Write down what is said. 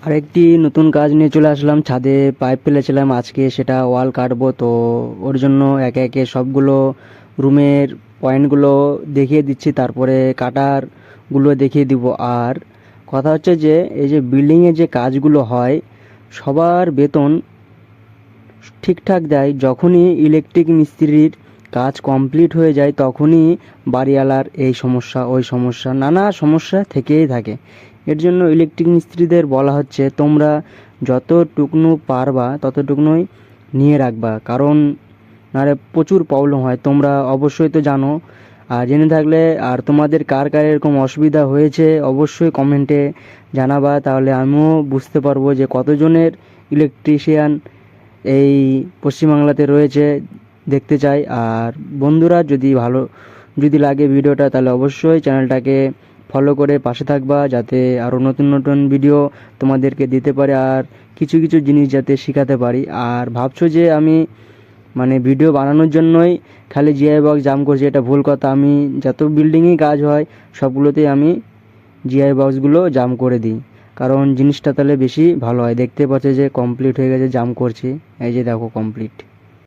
আরেকটি নতুন কাজ নিয়ে চলে আসলাম। ছাদে পাইপ ফেলেছিলাম, আজকে সেটা ওয়াল কাটবো। তো ওর জন্য একে একে সবগুলো রুমের পয়েন্টগুলো দেখিয়ে দিচ্ছি, তারপরে কাটারগুলো দেখিয়ে দিব। আর কথা হচ্ছে যে এই যে বিল্ডিংয়ে যে কাজগুলো হয়, সবার বেতন ঠিকঠাক দেয় যখনই ইলেকট্রিক মিস্ত্রির কাজ কমপ্লিট হয়ে যায়, তখনই বাড়িওয়ালার এই সমস্যা ওই সমস্যা নানা সমস্যা থেকেই থাকে। এর জন্য ইলেকট্রিক মিস্ত্রিদের বলা হচ্ছে তোমরা যতটুকু পারবা ততটুকুই নিয়ে রাখবা, কারণ নাহলে প্রচুর প্রবলেম হয়। তোমরা অবশ্যই তো জানো, আর জেনে থাকলে আর তোমাদের কার কার এরকম অসুবিধা হয়েছে অবশ্যই কমেন্টে জানাবা, তাহলে আমিও বুঝতে পারবো যে কতজনের ইলেকট্রিশিয়ান এই পশ্চিমবাংলাতে রয়েছে, দেখতে চাই। আর বন্ধুরা, যদি লাগে ভিডিওটা, তাহলে অবশ্যই চ্যানেলটাকে ফলো করে পাশে থাকবা, যাতে আরও নতুন নতুন ভিডিও তোমাদেরকে দিতে পারে, আর কিছু কিছু জিনিস যাতে শেখাতে পারি। আর ভাবছো যে আমি মানে ভিডিও বানানোর জন্যই খালি জিআই বক্স জাম করছি, এটা ভুল কথা। আমি যত বিল্ডিংয়ে কাজ হয় সবগুলোতেই আমি জিআই বক্সগুলো জাম করে দিই, কারণ জিনিসটা তাহলে বেশি ভালো হয়। দেখতে পাচ্ছে যে কমপ্লিট হয়ে গেছে, জাম করছি, এই যে দেখো কমপ্লিট।